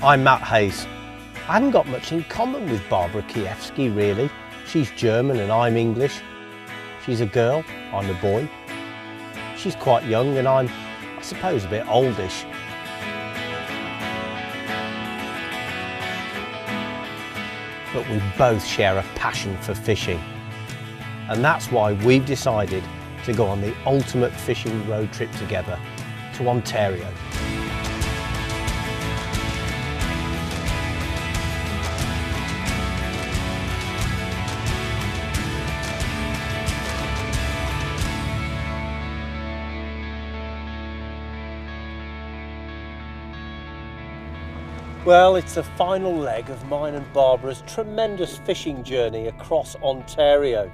I'm Matt Hayes. I haven't got much in common with Barbara Kiewski really. She's German and I'm English. She's a girl, I'm a boy. She's quite young and I'm, I suppose, a bit oldish. But we both share a passion for fishing. And that's why we've decided to go on the ultimate fishing road trip together to Ontario. Well, it's the final leg of mine and Barbara's tremendous fishing journey across Ontario.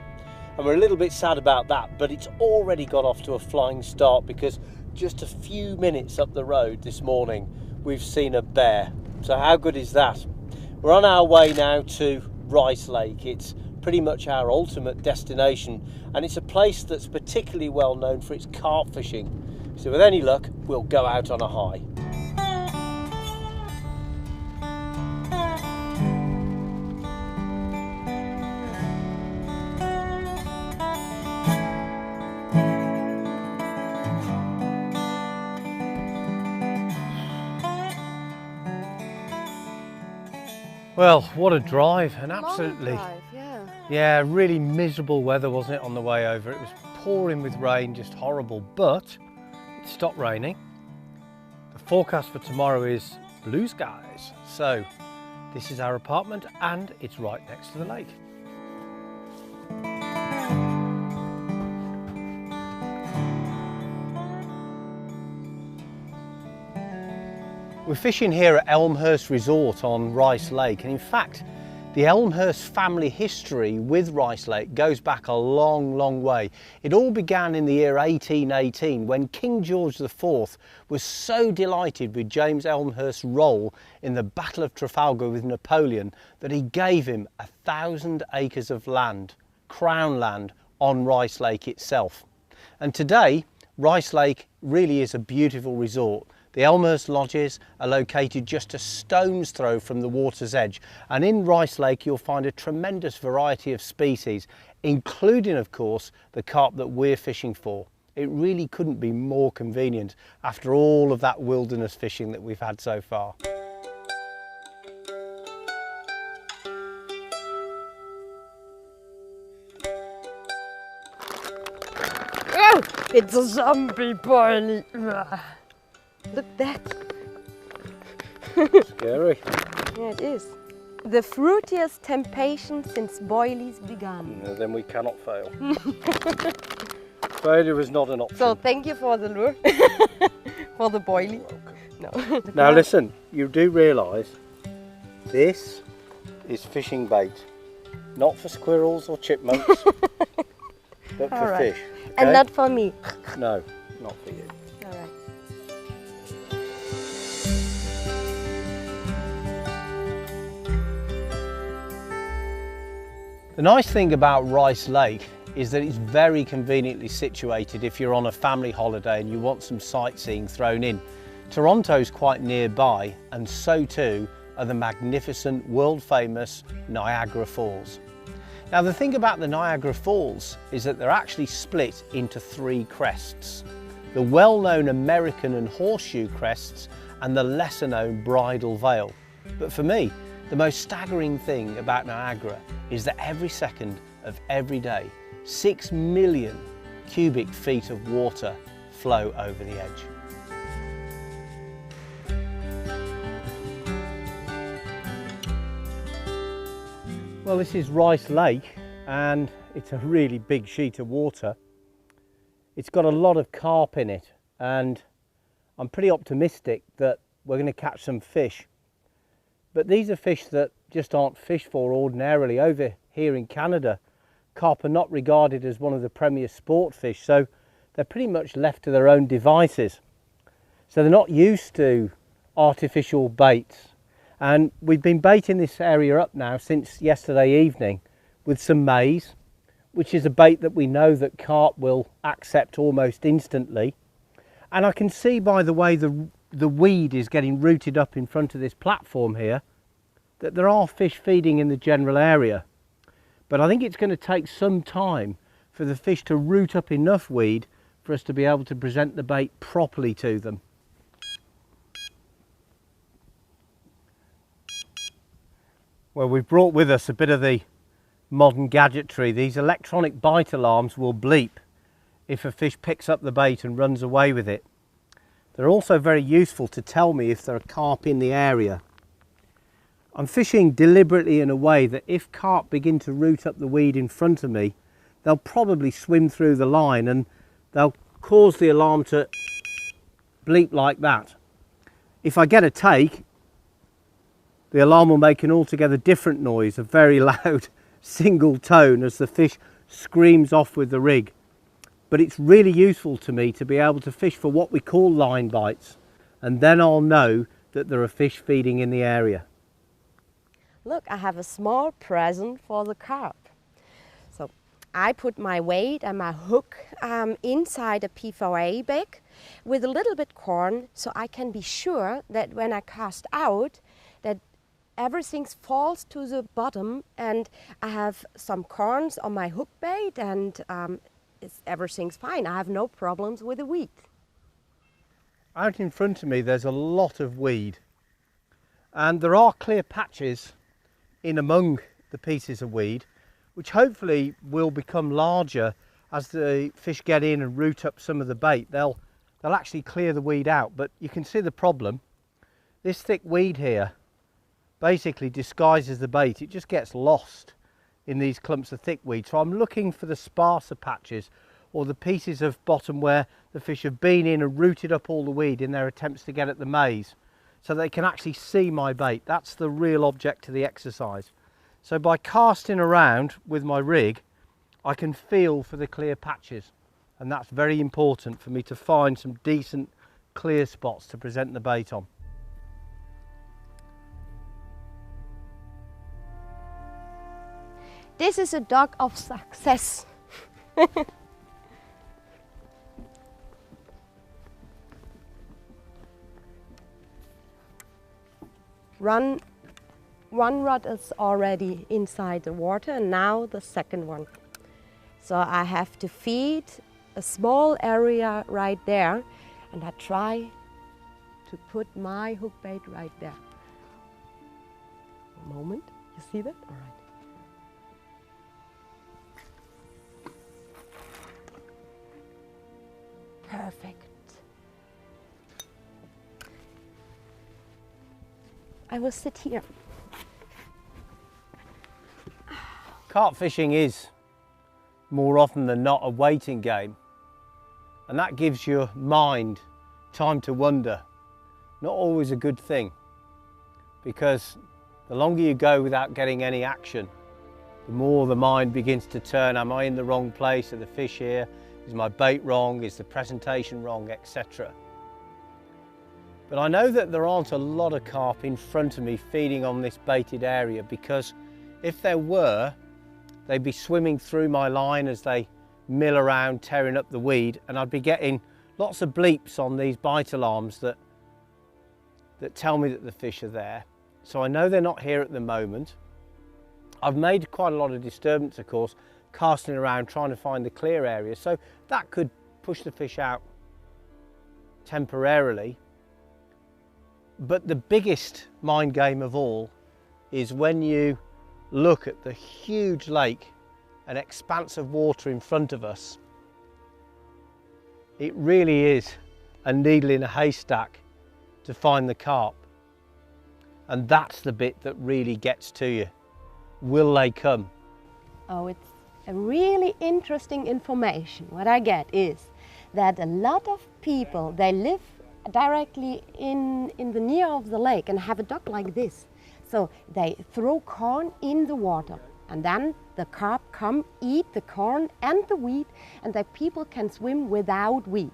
And we're a little bit sad about that, but it's already got off to a flying start because just a few minutes up the road this morning, we've seen a bear. So how good is that? We're on our way now to Rice Lake. It's pretty much our ultimate destination, and it's a place that's particularly well known for its carp fishing. So with any luck, we'll go out on a high. Well, what a drive, and absolutely, drive, yeah, really miserable weather, wasn't it, on the way over? It was pouring with rain, just horrible, but it stopped raining. The forecast for tomorrow is blue skies, so this is our apartment and it's right next to the lake. We're fishing here at Elmhurst Resort on Rice Lake, and in fact the Elmhurst family history with Rice Lake goes back a long way. It all began in the year 1818 when King George IV was so delighted with James Elmhurst's role in the Battle of Trafalgar with Napoleon that he gave him 1,000 acres of land, crown land, on Rice Lake itself. And today Rice Lake really is a beautiful resort. The Elmhurst lodges are located just a stone's throw from the water's edge, and in Rice Lake you'll find a tremendous variety of species, including of course the carp that we're fishing for. It really couldn't be more convenient after all of that wilderness fishing that we've had so far. Oh, it's a zombie boilie. Look that. Scary. Yeah, it is. The fruitiest temptation since boilies began. No, then we cannot fail. Failure was not an option. So thank you for the lure, for the boilie. No. Now listen, you do realise this is fishing bait, not for squirrels or chipmunks, but for fish. Okay? And not for me. No, not for you. All right. The nice thing about Rice Lake is that it's very conveniently situated if you're on a family holiday and you want some sightseeing thrown in. Toronto's quite nearby, and so too are the magnificent world famous Niagara Falls. Now the thing about the Niagara Falls is that they're actually split into three crests. The well-known American and Horseshoe crests and the lesser known Bridal Veil. But for me, the most staggering thing about Niagara is that every second of every day, 6 million cubic feet of water flow over the edge. Well, this is Rice Lake and it's a really big sheet of water. It's got a lot of carp in it and I'm pretty optimistic that we're going to catch some fish. But these are fish that just aren't fished for ordinarily. Over here in Canada, carp are not regarded as one of the premier sport fish, so they're pretty much left to their own devices. So they're not used to artificial baits. And we've been baiting this area up now since yesterday evening with some maize, which is a bait that we know that carp will accept almost instantly. And I can see by the way the the weed is getting rooted up in front of this platform here, that there are fish feeding in the general area. But I think it's going to take some time for the fish to root up enough weed for us to be able to present the bait properly to them. Well, we've brought with us a bit of the modern gadgetry. These electronic bite alarms will bleep if a fish picks up the bait and runs away with it. They're also very useful to tell me if there are carp in the area. I'm fishing deliberately in a way that if carp begin to root up the weed in front of me, they'll probably swim through the line and they'll cause the alarm to bleep like that. If I get a take, the alarm will make an altogether different noise, a very loud single tone as the fish screams off with the rig. But it's really useful to me to be able to fish for what we call line bites, and then I'll know that there are fish feeding in the area. Look, I have a small present for the carp. So I put my weight and my hook inside a P4A bag with a little bit corn, so I can be sure that when I cast out that everything falls to the bottom, and I have some corns on my hook bait, and everything's fine. I have no problems with the weed. Out in front of me there's a lot of weed, and there are clear patches in among the pieces of weed which hopefully will become larger as the fish get in and root up some of the bait. They'll actually clear the weed out, but you can see the problem. This thick weed here basically disguises the bait. It just gets lost in these clumps of thick weed. So I'm looking for the sparser patches or the pieces of bottom where the fish have been in and rooted up all the weed in their attempts to get at the maize, so they can actually see my bait. That's the real object of the exercise. So by casting around with my rig, I can feel for the clear patches, and that's very important for me to find some decent clear spots to present the bait on. This is a dog of success. One rod is already inside the water, and now the second one. So I have to feed a small area right there, and I try to put my hook bait right there. A moment, you see that? All right. Perfect. I will sit here. Carp fishing is more often than not a waiting game, and that gives your mind time to wonder. Not always a good thing, because the longer you go without getting any action, the more the mind begins to turn. Am I in the wrong place? Are the fish here? Is my bait wrong? Is the presentation wrong? Etc. But I know that there aren't a lot of carp in front of me feeding on this baited area, because if there were, they'd be swimming through my line as they mill around tearing up the weed, and I'd be getting lots of bleeps on these bite alarms that tell me that the fish are there. So I know they're not here at the moment. I've made quite a lot of disturbance, of course, casting around trying to find the clear area, so that could push the fish out temporarily. But the biggest mind game of all is when you look at the huge lake, an expanse of water in front of us. It really is a needle in a haystack to find the carp, and that's the bit that really gets to you. Will they come? Oh, it's a really interesting information. What I get is that a lot of people, they live directly in the near of the lake and have a dock like this. So they throw corn in the water, and then the carp come, eat the corn and the weed, and the people can swim without weed.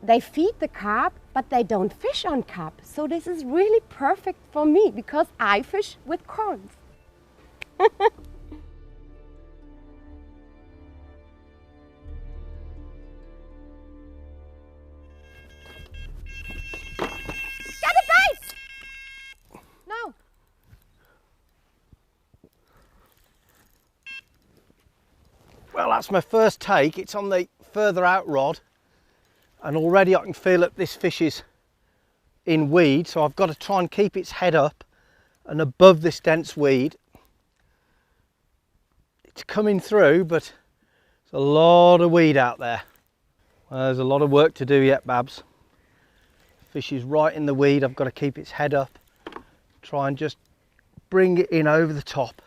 They feed the carp, but they don't fish on carp. So this is really perfect for me, because I fish with corns. that's my first take. It's on the further out rod, and already I can feel that this fish is in weed, so I've got to try and keep its head up and above this dense weed. It's coming through, but there's a lot of weed out there. Well, there's a lot of work to do yet, Babs. Fish is right in the weed. I've got to keep its head up, try and just bring it in over the top.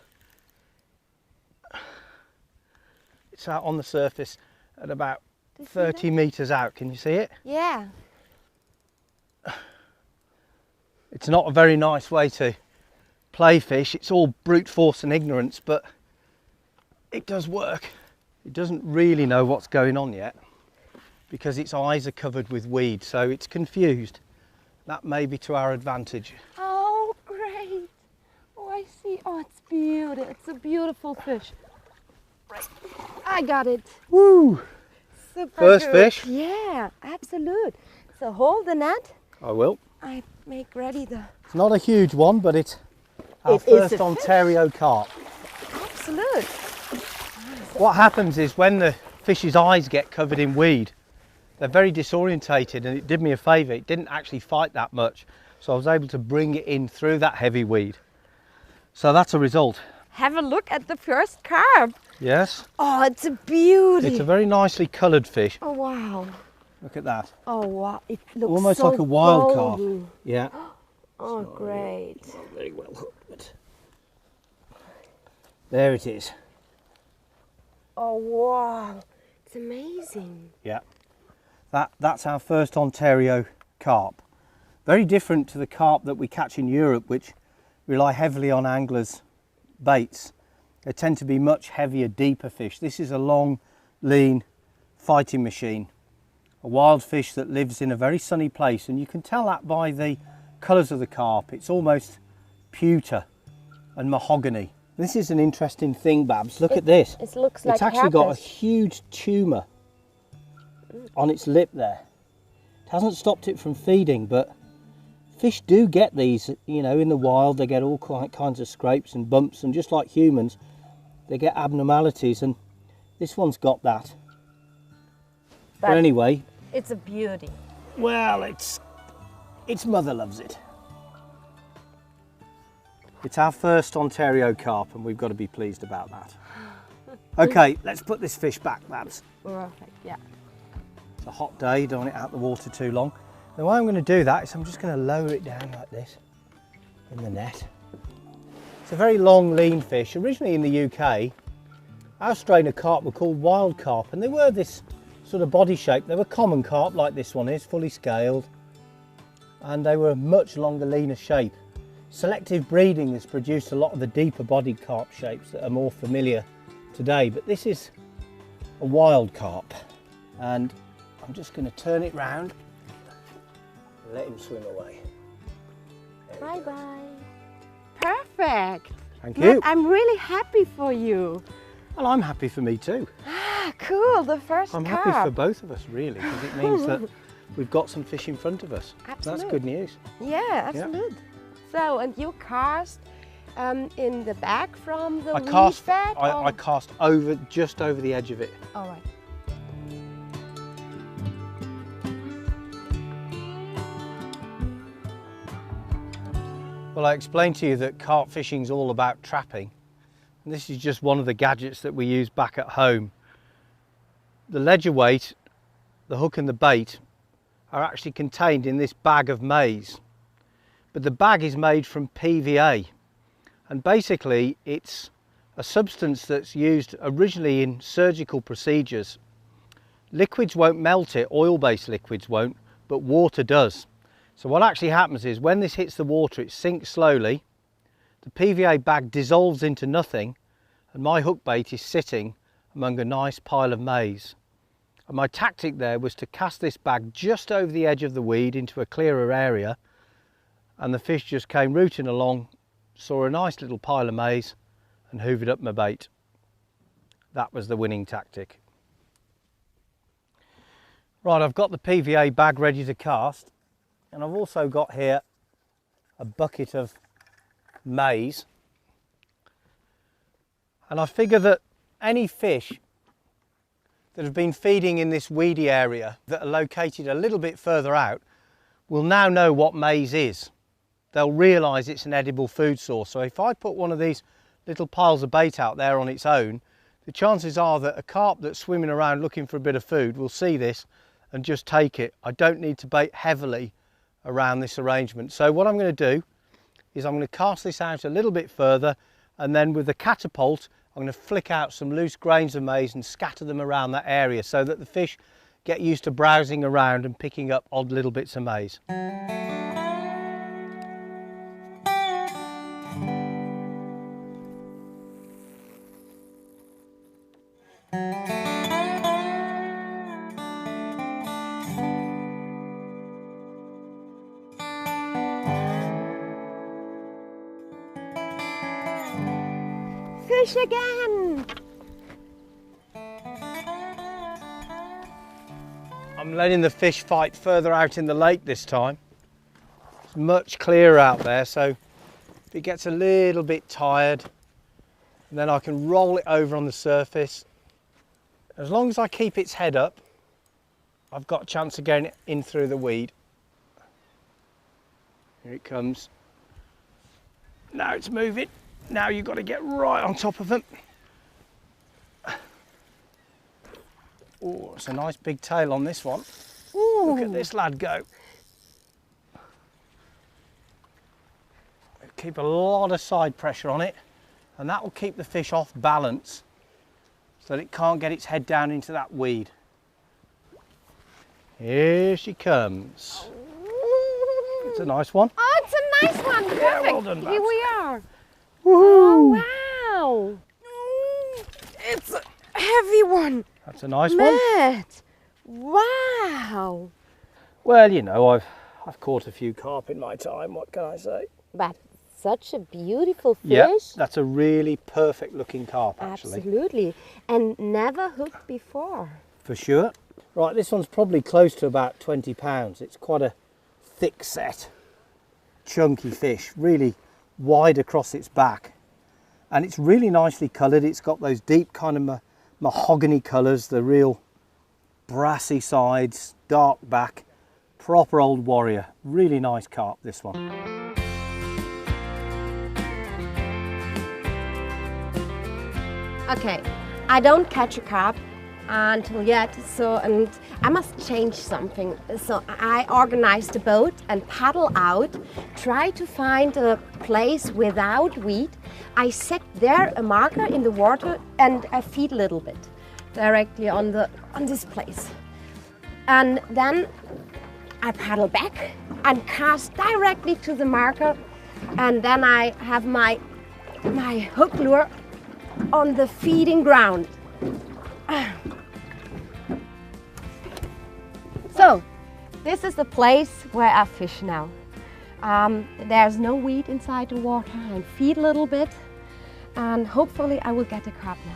It's out on the surface at about 30 metres out. Can you see it? Yeah. It's not a very nice way to play fish. It's all brute force and ignorance, but it does work. It doesn't really know what's going on yet because its eyes are covered with weed, so it's confused. That may be to our advantage. Oh, great. Oh, I see. Oh, it's beautiful. It's a beautiful fish. Right. I got it. Woo! Super First good. fish? Yeah, absolute. So hold the net. I will. I make ready the... It's not a huge one, but it's our It is first a Ontario carp. Absolute. What happens is when the fish's eyes get covered in weed, they're very disorientated, and it did me a favour. It didn't actually fight that much, so I was able to bring it in through that heavy weed. So that's a result. Have a look at the first carp. Yes. Oh, it's a beauty. It's a very nicely coloured fish. Oh, wow. Look at that. Oh, wow. It looks Almost so like a wild carp. golden. Yeah. Oh, great. Not very well hooked, but there it is. Oh, wow. It's amazing. Yeah. That's our first Ontario carp. Very different to the carp that we catch in Europe, which rely heavily on anglers' baits. They tend to be much heavier, deeper fish. This is a long, lean fighting machine. A wild fish that lives in a very sunny place, and you can tell that by the colours of the carp. It's almost pewter and mahogany. This is an interesting thing, Babs. Look at this. It looks like it's actually got a herpes. huge tumour on its lip there. It hasn't stopped it from feeding, but fish do get these, you know, in the wild. They get all kinds of scrapes and bumps, and just like humans, they get abnormalities, and this one's got that. But anyway, It's a beauty. well, its mother loves it. It's our first Ontario carp, and we've got to be pleased about that. Okay, let's put this fish back, Babs. Perfect, yeah. It's a hot day, don't want it out of the water too long. The way I'm going to do that is I'm just going to lower it down like this in the net. It's a very long, lean fish. Originally in the UK, our strain of carp were called wild carp, and they were this sort of body shape. They were common carp like this one is, fully scaled, and they were a much longer, leaner shape. Selective breeding has produced a lot of the deeper bodied carp shapes that are more familiar today, but this is a wild carp, and I'm just going to turn it round and let him swim away. Bye bye. Perfect. Thank you. I'm really happy for you. Well, I'm happy for me too. Ah, cool. The first I'm carp. happy for both of us, really, because it means that we've got some fish in front of us. Absolute. That's good news. Yeah, absolute. So, and you cast in the back from the weed bed? I cast over, just over the edge of it. All right. Well, I explained to you that carp fishing is all about trapping, and this is just one of the gadgets that we use back at home. The ledger weight, the hook and the bait are actually contained in this bag of maize, but the bag is made from PVA, and basically it's a substance that's used originally in surgical procedures. Liquids won't melt it, oil-based liquids won't, but water does. So what actually happens is when this hits the water, it sinks slowly, the PVA bag dissolves into nothing, and my hook bait is sitting among a nice pile of maize. And my tactic there was to cast this bag just over the edge of the weed into a clearer area, and the fish just came rooting along, saw a nice little pile of maize and hoovered up my bait. That was the winning tactic. Right, I've got the PVA bag ready to cast, and I've also got here a bucket of maize, and I figure that any fish that have been feeding in this weedy area that are located a little bit further out will now know what maize is. They'll realise it's an edible food source. So if I put one of these little piles of bait out there on its own, the chances are that a carp that's swimming around looking for a bit of food will see this and just take it. I don't need to bait heavily around this arrangement. So what I'm going to do is I'm going to cast this out a little bit further, and then with the catapult I'm going to flick out some loose grains of maize and scatter them around that area so that the fish get used to browsing around and picking up odd little bits of maize. Fish again! I'm letting the fish fight further out in the lake this time. It's much clearer out there, so if it gets a little bit tired, then I can roll it over on the surface. As long as I keep its head up, I've got a chance of getting it in through the weed. Here it comes. Now it's moving. Now you've got to get right on top of them. Oh, it's a nice big tail on this one. Ooh. Look at this lad go. Keep a lot of side pressure on it, and that will keep the fish off balance so that it can't get its head down into that weed. Here she comes. It's a nice one. Oh, it's a nice one. Perfect. Yeah, well done, Here Babs. we are. Woohoo! Oh, wow. It's a heavy one. That's a nice one. Matt. Wow. Well, you know, I've caught a few carp in my time, what can I say? But such a beautiful fish. Yeah, that's a really perfect looking carp, actually. Absolutely. And never hooked before. For sure. Right, this one's probably close to about 20 pounds. It's quite a thick set, chunky fish, really wide across its back. And it's really nicely coloured. It's got those deep kind of mahogany colours, the real brassy sides, dark back, proper old warrior. Really nice carp, this one. Okay, I don't catch a carp until yet, and I must change something. So I organized a boat and paddle out, try to find a place without weed. I set there a marker in the water and I feed a little bit directly on this place. And then I paddle back and cast directly to the marker, and then I have my hook lure on the feeding ground. So, this is the place where I fish now. There's no weed inside the water. I feed a little bit, and hopefully I will get a carp now.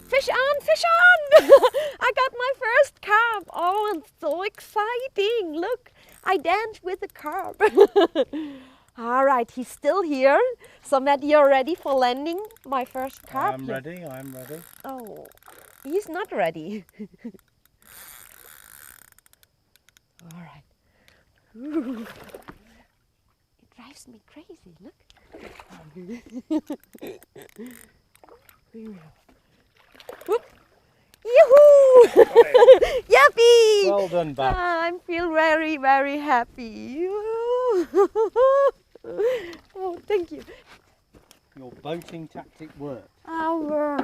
Fish on, fish on! I got my first carp. Oh, it's so exciting. Look, I danced with the carp. All right, he's still here. So Matt, you're ready for landing my first carp? I'm ready, I'm ready. Oh, he's not ready. All right. Ooh. It drives me crazy, look. Whoop. Yoo-hoo! Yuppie! Well done, Babs. I feel very, very happy. Oh, thank you. Your boating tactic worked. Oh,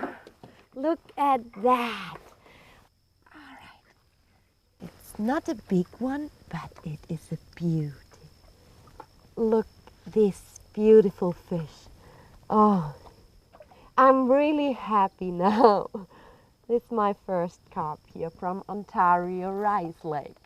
look at that. All right. It's not a big one, but it is a beauty. Look, this beautiful fish. Oh, I'm really happy now. This is my first carp here from Ontario Rice Lake.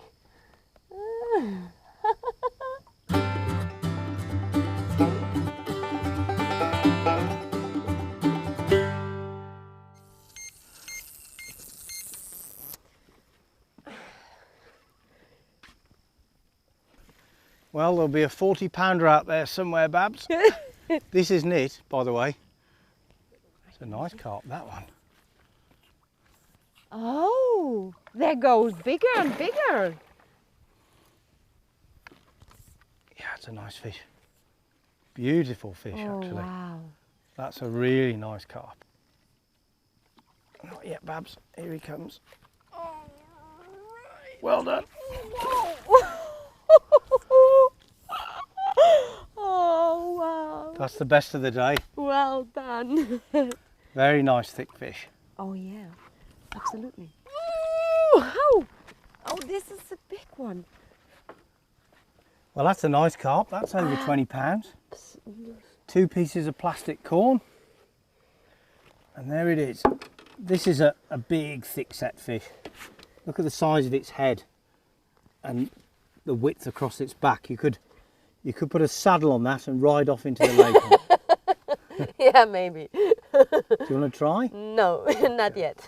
Well, there'll be a 40-pounder out there somewhere, Babs. This isn't it, by the way. It's a nice carp, that one. Oh, there goes bigger and bigger. Yeah, it's a nice fish. Beautiful fish, Oh, actually. wow. That's a really nice carp. Not yet, Babs. Here he comes. Well done. Oh, wow. That's the best of the day. Well done. Very nice thick fish. Oh, yeah, absolutely. Oh, this is a big one. Well, that's a nice carp. That's over 20 pounds. 2 pieces of plastic corn. And there it is. This is a big, thick-set fish. Look at the size of its head and the width across its back. You could put a saddle on that and ride off into the lake. Yeah, maybe. Do you want to try? No, not yet.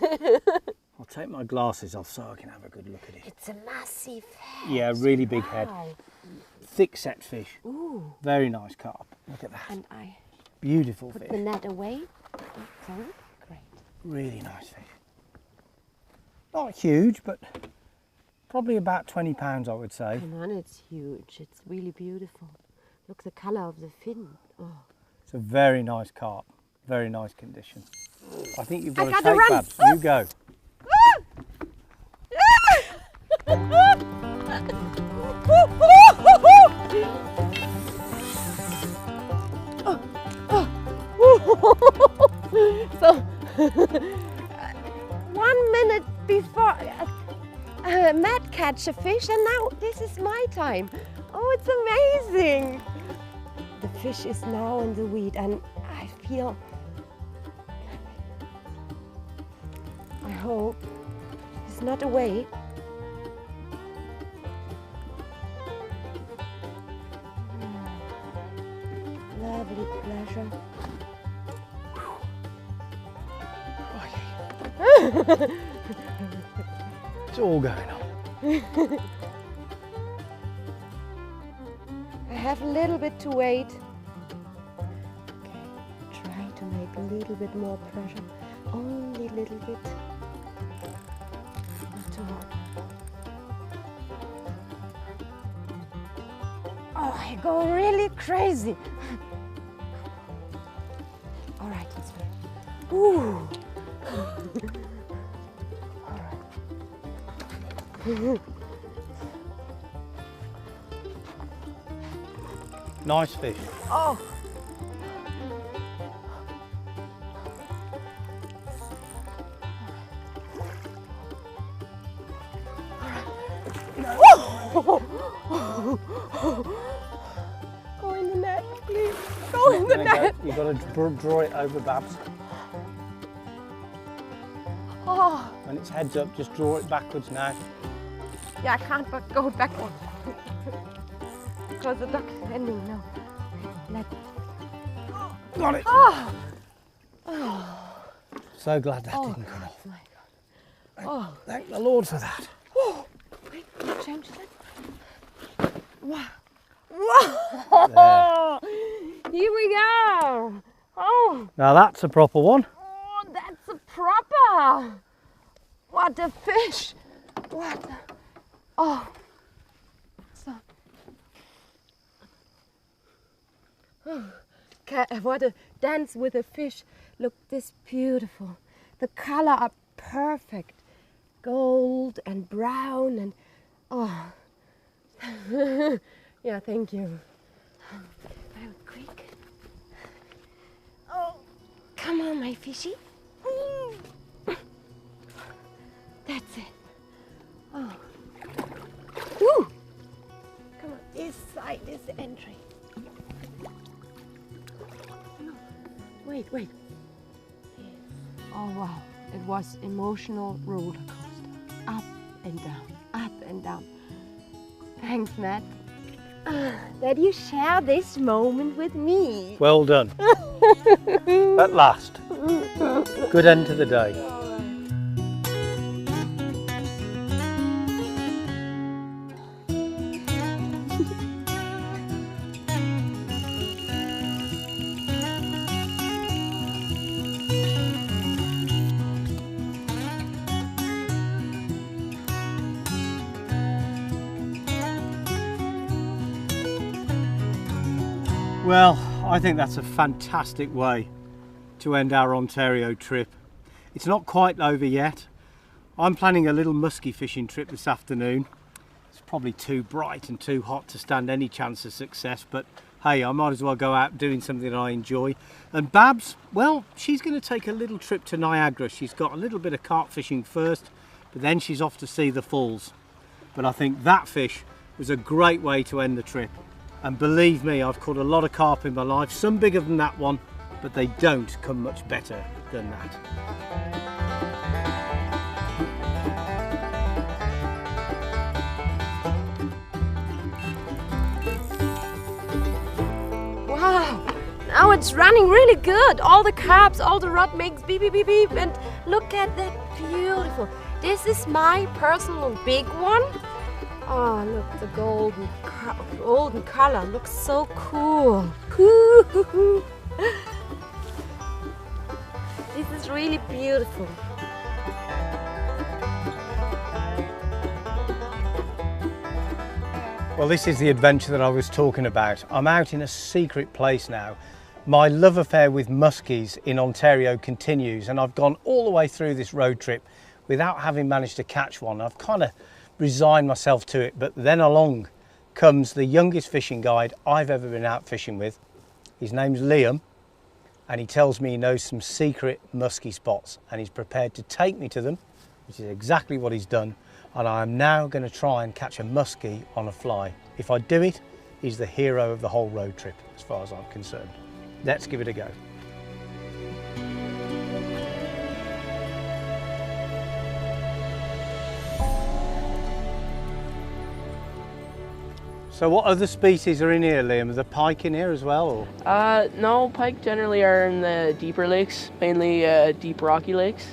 I'll take my glasses off so I can have a good look at it. It's a massive head. Yeah, really big head. Wow. Thick-set fish. Ooh. Very nice carp. Look at that. And I Beautiful put fish. the net away. Oh, sorry. Great. Really nice fish. Not huge, but probably about 20 pounds, I would say. Come on, it's huge. It's really beautiful. Look, the colour of the fin. Oh. It's a very nice carp. Very nice condition. I think you've got I to gotta take run. Babs. You go. So, 1 minute before Matt catch a fish, and now this is my time. Oh, it's amazing. The fish is now in the weed, and I feel, I hope he's not away. Lovely pleasure. It's all going on. I have a little bit to wait. Okay, try to make a little bit more pressure. Only a little bit. Not too hard. Oh, I go really crazy. All right, let's wait. Ooh. Nice fish. Oh. Go in the net, please. Go in the net. You've got to draw it over, Babs. Oh. When its head's up, just draw it backwards now. Yeah, I can't but go backwards. Because the duck is ending now. Let. Got it. Oh. Oh. So glad that Oh, didn't come off. my God. Oh. Thank the Lord for that. Oh. Wait, can you change that? Wow. Whoa. Here we go. Oh. Now that's a proper one. Oh, that's a proper. What a fish. What a... Oh. So. Oh. What a dance with a fish. Look, this beautiful. The color are perfect. Gold and brown and oh. Yeah, thank you. Very quick. Oh, come on, my fishy. That's it. Oh. Woo. Come on, this side is the entry. No. Wait. Oh wow, it was emotional roller coaster. Up and down, up and down. Thanks, Matt. That you share this moment with me. Well done. At last. Good end to the day. Well, I think that's a fantastic way to end our Ontario trip. It's not quite over yet. I'm planning a little musky fishing trip this afternoon. It's probably too bright and too hot to stand any chance of success, but hey, I might as well go out doing something that I enjoy. And Babs, well, she's going to take a little trip to Niagara. She's got a little bit of carp fishing first, but then she's off to see the falls. But I think that fish was a great way to end the trip. And believe me, I've caught a lot of carp in my life, some bigger than that one, but they don't come much better than that. Wow, now it's running really good. All the carps, all the rod makes beep, beep, beep, beep. And look at that, beautiful. This is my personal big one. Oh, look, the golden color looks so cool. This is really beautiful. Well, this is the adventure that I was talking about. I'm out in a secret place now. My love affair with muskies in Ontario continues, and I've gone all the way through this road trip without having managed to catch one. I've kind of resigned myself to it, but then along comes the youngest fishing guide I've ever been out fishing with. His name's Liam, and he tells me he knows some secret musky spots, and he's prepared to take me to them, which is exactly what he's done. And I'm now going to try and catch a muskie on a fly. If I do it, he's the hero of the whole road trip, as far as I'm concerned. Let's give it a go. So what other species are in here, Liam? Are there pike in here as well? Or? No, pike generally are in the deeper lakes, mainly deep rocky lakes.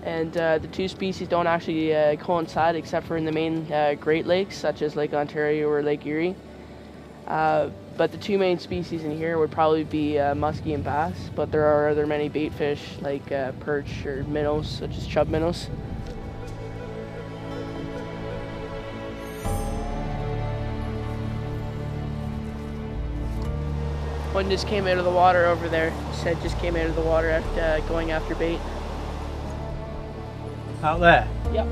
And the two species don't actually coincide except for in the main Great Lakes, such as Lake Ontario or Lake Erie. But the two main species in here would probably be muskie and bass, but there are other many bait fish like perch or minnows, such as chub minnows. One just came out of the water over there. Said just came out of the water after going after bait. Out there? Yep.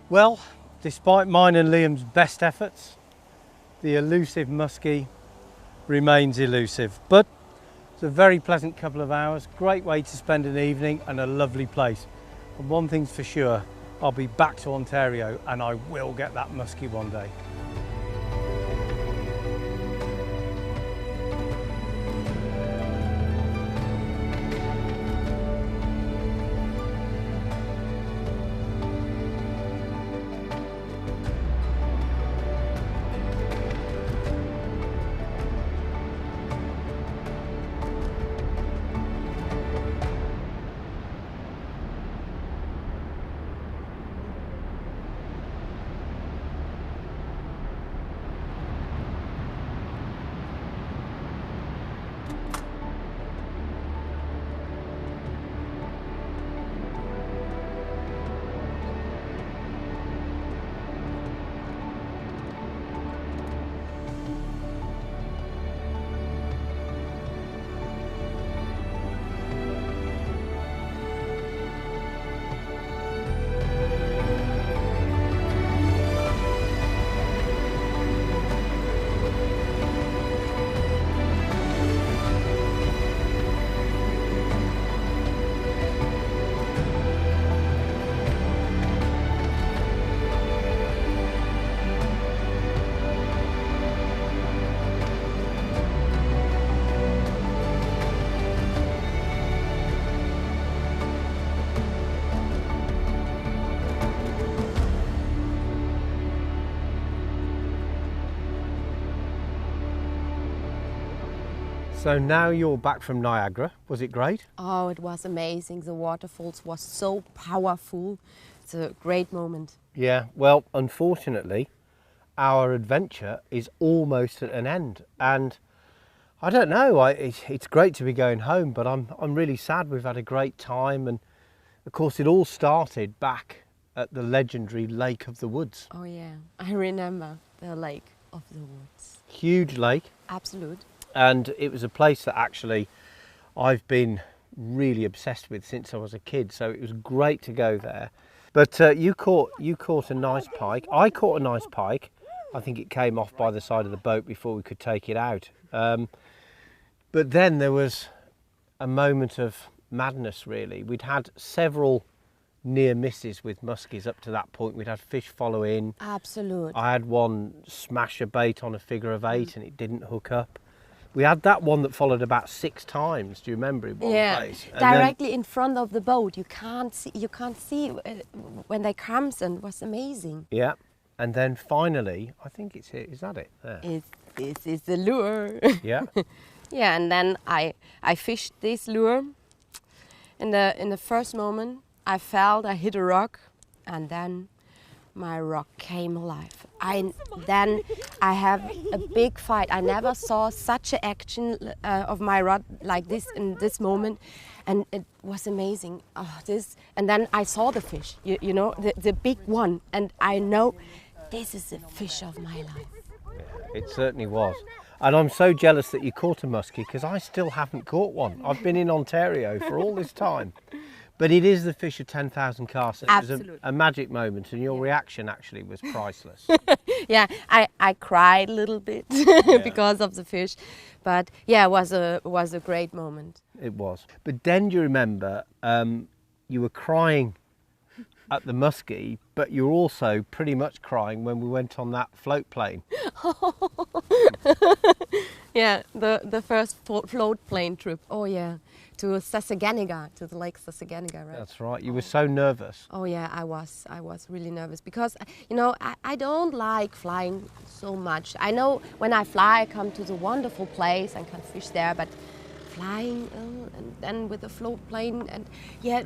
Well, despite mine and Liam's best efforts, the elusive muskie remains elusive. But it's a very pleasant couple of hours, great way to spend an evening and a lovely place. And one thing's for sure, I'll be back to Ontario and I will get that muskie one day. So now you're back from Niagara. Was it great? Oh, it was amazing. The waterfalls was so powerful. It's a great moment. Yeah, well, unfortunately, our adventure is almost at an end. And I don't know. It's great to be going home, but I'm really sad. We've had a great time, and of course it all started back at the legendary Lake of the Woods. Oh yeah, I remember the Lake of the Woods. Huge lake. Absolute. And it was a place that actually I've been really obsessed with since I was a kid, so it was great to go there. But you caught a nice pike. I caught a nice pike. I think it came off by the side of the boat before we could take it out. But then there was a moment of madness, really. We'd had several near misses with muskies up to that point. We'd had fish follow in. Absolute. I had one smash a bait on a figure of 8 and it didn't hook up. We had that one that followed about 6 times. Do you remember it? Place? And directly in front of the boat. You can't see when they comes, and it was amazing. Yeah, and then finally, I think it's here. Is that it? There. This is the lure. Yeah. Yeah, and then I fished this lure. In the first moment, I felt I hit a rock, and then my rock came alive. Then I have a big fight. I never saw such an action of my rod like this in this moment, and it was amazing. And then I saw the fish, you know, the big one, and I know this is the fish of my life. Yeah, it certainly was. And I'm so jealous that you caught a muskie, because I still haven't caught one. I've been in Ontario for all this time. But it is the fish of 10,000 casts. It was a magic moment, and your reaction actually was priceless. Yeah, I cried a little bit because of the fish, but yeah, it was a great moment. It was. But then do you remember you were crying at the muskie, but you were also pretty much crying when we went on that float plane. Yeah, the first float plane trip. Oh yeah. To Sasaganiga, to the Lake Sasaganiga, right? That's right. You were so nervous. Oh yeah, I was really nervous because, you know, I don't like flying so much. I know when I fly, I come to the wonderful place and can fish there, but flying and then with the float plane, and yeah,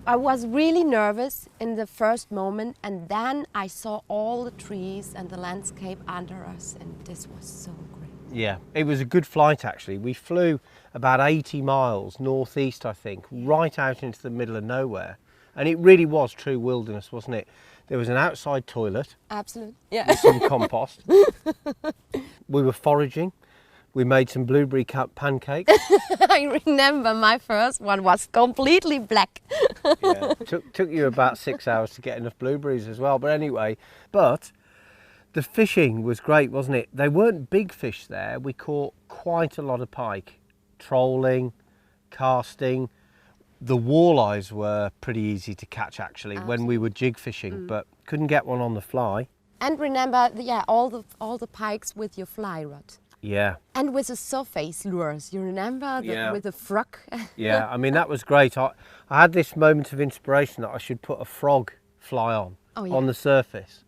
I was really nervous in the first moment, and then I saw all the trees and the landscape under us, and this was so great. Yeah, it was a good flight actually. We flew about 80 miles northeast, I think, right out into the middle of nowhere. And it really was true wilderness, wasn't it? There was an outside toilet. Absolutely, yeah. With some compost. We were foraging. We made some blueberry pancakes. I remember my first one was completely black. Yeah, took you about 6 hours to get enough blueberries as well. But anyway, the fishing was great, wasn't it? They weren't big fish there. We caught quite a lot of pike, trolling, casting. The walleyes were pretty easy to catch actually. Absolutely. When we were jig fishing, but couldn't get one on the fly. And remember, yeah, all the pikes with your fly rod. Yeah. And with the surface lures, you remember? With the frog? Yeah, I mean, that was great. I had this moment of inspiration that I should put a frog fly on the surface.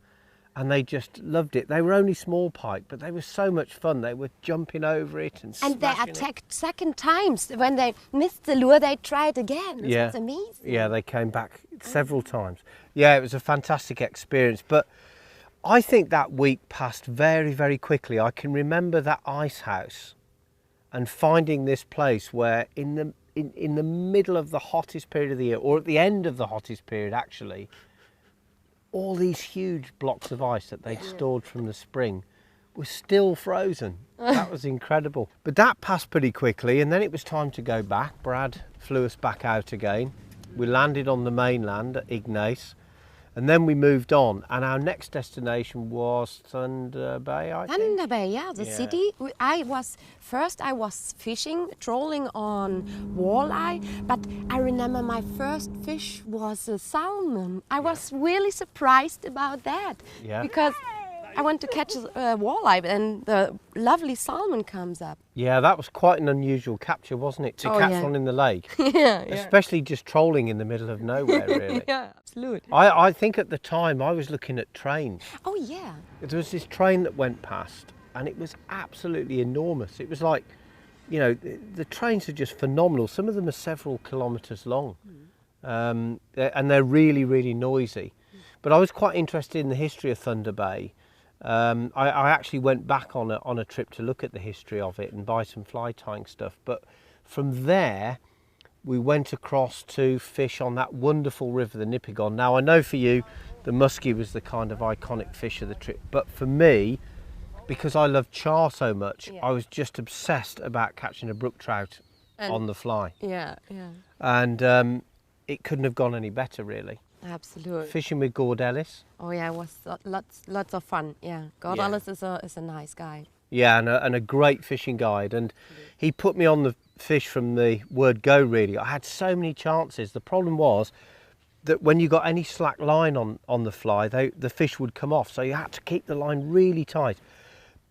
And they just loved it. They were only small pike, but they were so much fun. They were jumping over it and smashing it. And they attacked second times. When they missed the lure, they tried again. It was amazing. Yeah, they came back several times. Yeah, it was a fantastic experience. But I think that week passed very, very quickly. I can remember that ice house and finding this place where in the middle of the hottest period of the year, or at the end of the hottest period actually, all these huge blocks of ice that they'd stored from the spring were still frozen. That was incredible. But that passed pretty quickly, and then it was time to go back. Brad flew us back out again. We landed on the mainland at Ignace, and then we moved on, and our next destination was Thunder Bay, I think. Thunder Bay, yeah, the city. I was fishing, trolling on walleye, but I remember my first fish was a salmon. I was really surprised about that, because I went to catch a walleye and the lovely salmon comes up. Yeah, that was quite an unusual capture, wasn't it, to catch one in the lake? Yeah. Especially just trolling in the middle of nowhere, really. Yeah, absolutely. I think at the time I was looking at trains. Oh, yeah. There was this train that went past and it was absolutely enormous. It was like, you know, the trains are just phenomenal. Some of them are several kilometres long, and they're really, really noisy. But I was quite interested in the history of Thunder Bay. I actually went back on a trip to look at the history of it and buy some fly tying stuff. But from there, we went across to fish on that wonderful river, the Nipigon. Now, I know for you, the musky was the kind of iconic fish of the trip. But for me, because I love char so much, I was just obsessed about catching a brook trout on the fly. Yeah, yeah. And it couldn't have gone any better, really. Absolutely. Fishing with Gord Ellis. Oh yeah, it was lots of fun. Yeah, Gord Ellis is a nice guy. Yeah, and a great fishing guide. And he put me on the fish from the word go, really. I had so many chances. The problem was that when you got any slack line on the fly, the fish would come off. So you had to keep the line really tight.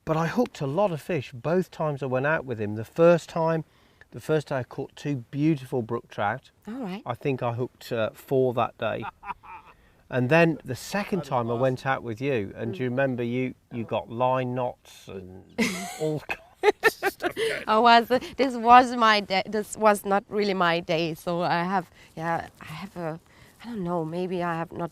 But I hooked a lot of fish both times I went out with him. The first day I caught 2 beautiful brook trout. All right. I think I hooked 4 that day. And then the second time I went out with you, and do you remember you got line knots and all kinds of stuff going on. This was my day. This was not really my day. So I have I don't know, maybe I have not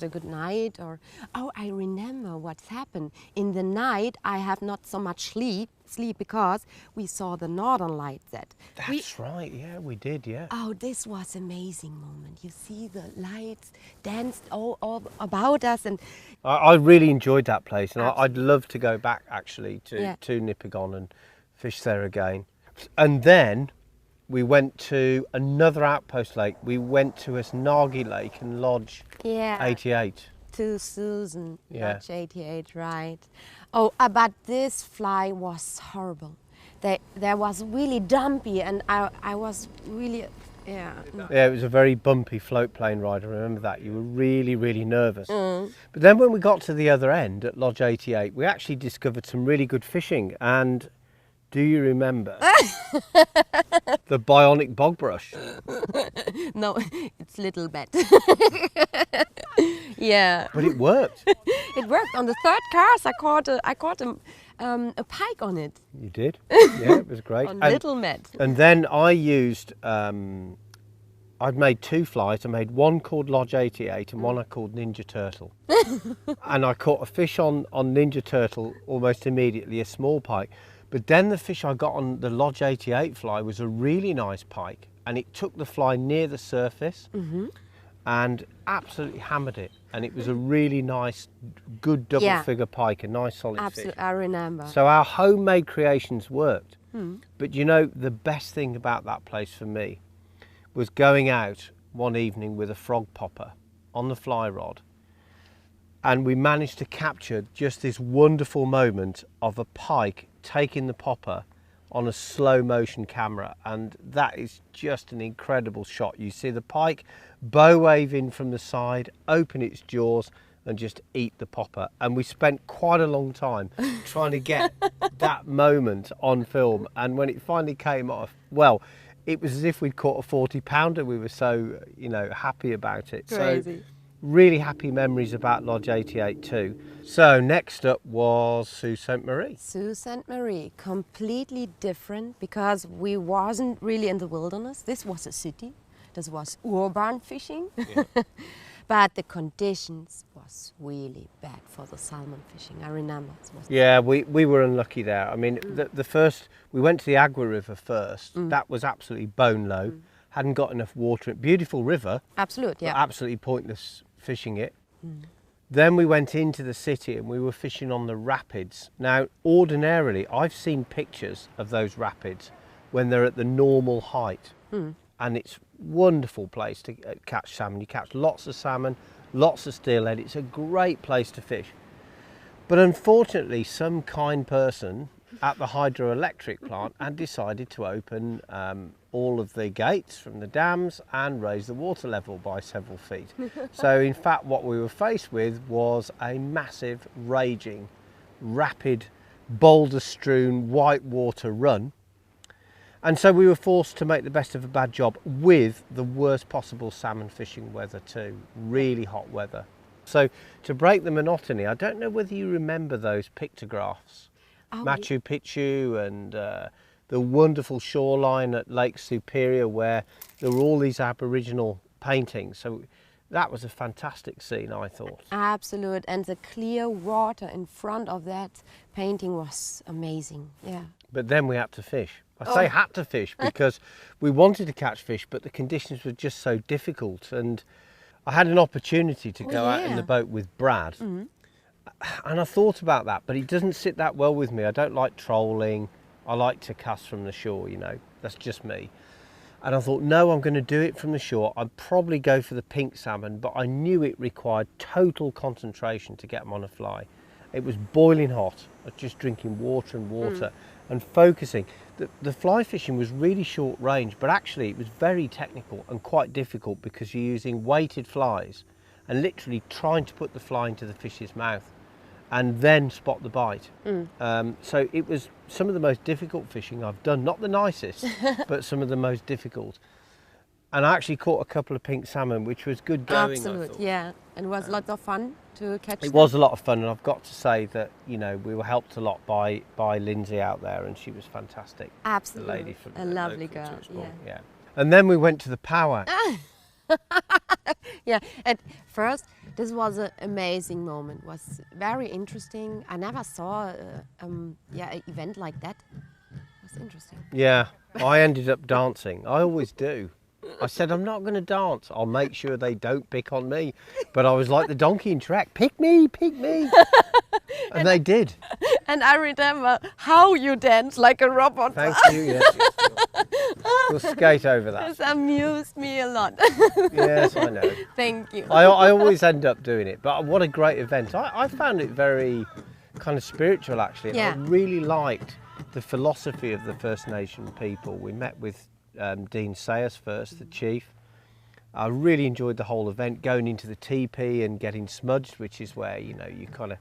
a good night, or I remember what's happened. In the night I have not so much sleep because we saw the northern lights. That's right, yeah, we did, yeah. Oh, this was amazing moment. You see the lights danced all about us, and I really enjoyed that place, and I'd love to go back actually to Nipigon and fish there again. And then we went to another outpost lake. We went to Asnagi Lake and Lodge 88. To Susan, Lodge 88, right. Oh, but this fly was horrible. There was really dumpy, and I was really, Yeah, it was a very bumpy float plane ride. I remember that. You were really, really nervous. But then when we got to the other end at Lodge 88, we actually discovered some really good fishing. And do you remember the bionic bog brush? No, it's little bit. Yeah. But it worked. It worked. On the third cast, I caught a pike on it. You did? Yeah, it was great. On little met. And then I used, I'd made 2 flies. I made one called Lodge 88 and one I called Ninja Turtle. And I caught a fish on Ninja Turtle almost immediately, a small pike. But then the fish I got on the Lodge 88 fly was a really nice pike, and it took the fly near the surface and absolutely hammered it. And it was a really nice, good double figure pike, a nice solid fish. I remember. So our homemade creations worked. But you know, the best thing about that place for me was going out one evening with a frog popper on the fly rod, and we managed to capture just this wonderful moment of a pike taking the popper on a slow motion camera, and that is just an incredible shot. You see the pike bow wave in from the side, open its jaws and just eat the popper, and we spent quite a long time trying to get that moment on film. And when it finally came off, well, it was as if we'd caught a 40-pounder. We were so, you know, happy about it. Crazy. So really happy memories about Lodge 88 too. So next up was Sault Ste. Marie. Sault Ste. Marie, completely different because we wasn't really in the wilderness. This was a city. This was urban fishing. Yeah. But the conditions was really bad for the salmon fishing. I remember. Yeah, we were unlucky there. I mean, the first, we went to the Agua River first. That was absolutely bone low. Hadn't got enough water. Beautiful river. Absolutely, yeah. Absolutely pointless fishing it. Then we went into the city and we were fishing on the rapids. Now, ordinarily, I've seen pictures of those rapids when they're at the normal height. And it's wonderful place to catch salmon. You catch lots of salmon, lots of steelhead. It's a great place to fish. But unfortunately, some kind person at the hydroelectric plant had decided to open all of the gates from the dams and raise the water level by several feet. So in fact, what we were faced with was a massive, raging, rapid, boulder-strewn whitewater run. And so we were forced to make the best of a bad job with the worst possible salmon fishing weather too, really hot weather. So to break the monotony, I don't know whether you remember those pictographs, Machu Picchu and the wonderful shoreline at Lake Superior where there were all these Aboriginal paintings. So That was a fantastic scene, I thought. Absolute, and the clear water in front of that painting was amazing. Yeah. But then we had to fish. I say had to fish because we wanted to catch fish, but the conditions were just so difficult. And I had an opportunity to go out in the boat with Brad. Mm-hmm. And I thought about that, but it doesn't sit that well with me. I don't like trolling. I like to cast from the shore, you know. That's just me. And I thought, no, I'm going to do it from the shore. I'd probably go for the pink salmon, but I knew it required total concentration to get them on a fly. It was boiling hot. I was just drinking water and water and focusing. The fly fishing was really short range, but actually it was very technical and quite difficult because you're using weighted flies and literally trying to put the fly into the fish's mouth and then spot the bite. So it was some of the most difficult fishing I've done, not the nicest, but some of the most difficult. And I actually caught a couple of pink salmon, which was good going. Absolute, yeah. And it was lots of fun to catch them. It was a lot of fun, and I've got to say that, you know, we were helped a lot by Lindsay out there, and she was fantastic. Absolutely. The lady from a lovely girl, yeah. And then we went to the power. Yeah, at first this was an amazing moment. It was very interesting. I never saw an event like that. It was interesting. Yeah, I ended up dancing. I always do. I said, I'm not going to dance. I'll make sure they don't pick on me. But I was like the donkey in Shrek. Pick me, pick me. And they did. And I remember how you danced like a robot. Thank you. Yes. We'll skate over that. This amused me a lot. Yes, I know. Thank you. I always end up doing it. But what a great event. I found it very kind of spiritual, actually. Yeah. I really liked the philosophy of the First Nation people. We met with Dean Sayers first, the chief. I really enjoyed the whole event, going into the teepee and getting smudged, which is where, you know, you kind of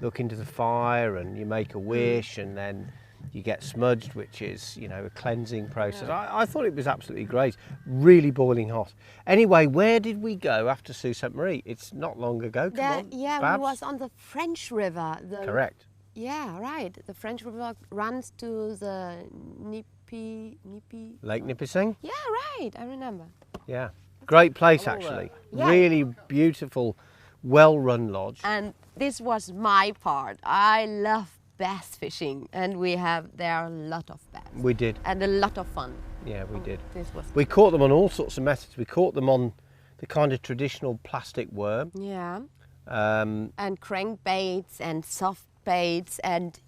look into the fire and you make a wish and then you get smudged, which is, you know, a cleansing process. Yeah. I thought it was absolutely great, really boiling hot. Anyway, where did we go after Sault Ste. Marie? It's not long ago, come on, yeah, Babs. we was on the French River. Correct. Yeah, right. The French River runs to the Lake Nipissing? Yeah, right. I remember. Yeah. Great place, actually. Yeah. Really beautiful, well-run lodge. And this was my part. I love bass fishing, and there are a lot of bass. We did. And a lot of fun. Yeah, we did. We caught them on all sorts of methods. We caught them on the kind of traditional plastic worm. Yeah. And crankbaits and soft baits. And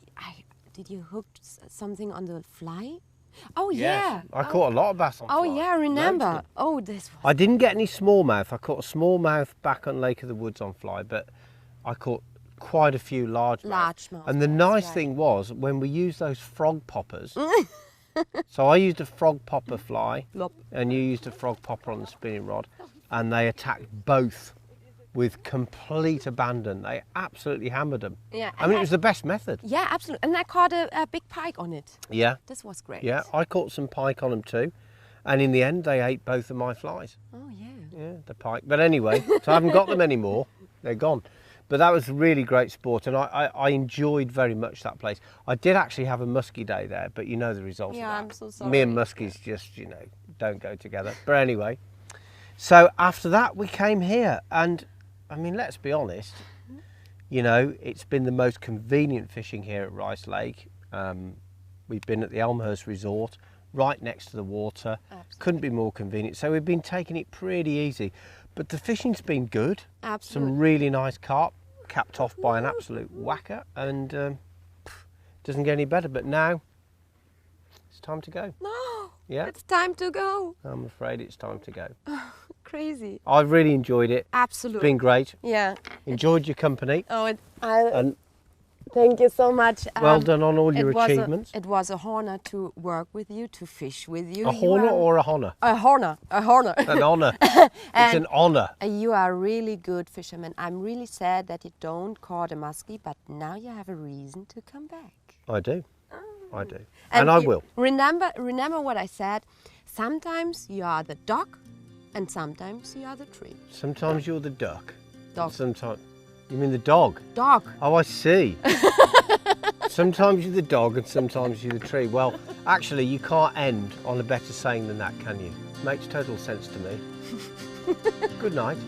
did you hook something on the fly? Oh, yes. yeah. I caught a lot of bass on fly. Oh, yeah, I remember. Oh, this was... I didn't get any smallmouth. I caught a smallmouth back on Lake of the Woods on fly, but I caught quite a few largemouth. And the nice thing was, when we used those frog poppers, so I used a frog popper fly, and you used a frog popper on the spinning rod, and they attacked both with complete abandon. They absolutely hammered them. Yeah, I mean, it was the best method. Yeah, absolutely. And I caught a big pike on it. Yeah. This was great. Yeah, I caught some pike on them too. And in the end, they ate both of my flies. Oh, yeah. Yeah, the pike. But anyway, so I haven't got them anymore. They're gone. But that was really great sport, and I enjoyed very much that place. I did actually have a musky day there, but you know the result of that. Yeah, I'm so sorry. Me and muskies just, you know, don't go together. But anyway, so after that, we came here, and I mean, let's be honest, you know, it's been the most convenient fishing here at Rice Lake. We've been at the Elmhurst Resort, right next to the water. Absolutely. Couldn't be more convenient. So we've been taking it pretty easy. But the fishing's been good. Absolutely. Some really nice carp, capped off by an absolute whacker, and doesn't get any better. But now, it's time to go. No, yeah, it's time to go. I'm afraid it's time to go. Crazy. I've really enjoyed it. Absolutely. It's been great. Yeah. Enjoyed your company. Oh, and thank you so much. Well done on all your achievements. It was a honor to work with you, to fish with you. A honor or a honor? A honor. A honor. An honor. It's an honor. You are a really good fisherman. I'm really sad that you don't caught a muskie, but now you have a reason to come back. I do. I do. And I will. Remember what I said. Sometimes you are the duck, and sometimes you are the tree. Sometimes you're the duck. Dog. Sometimes. You mean the dog? Dog. Oh, I see. Sometimes you're the dog and sometimes you're the tree. Well, actually, you can't end on a better saying than that, can you? Makes total sense to me. Good night.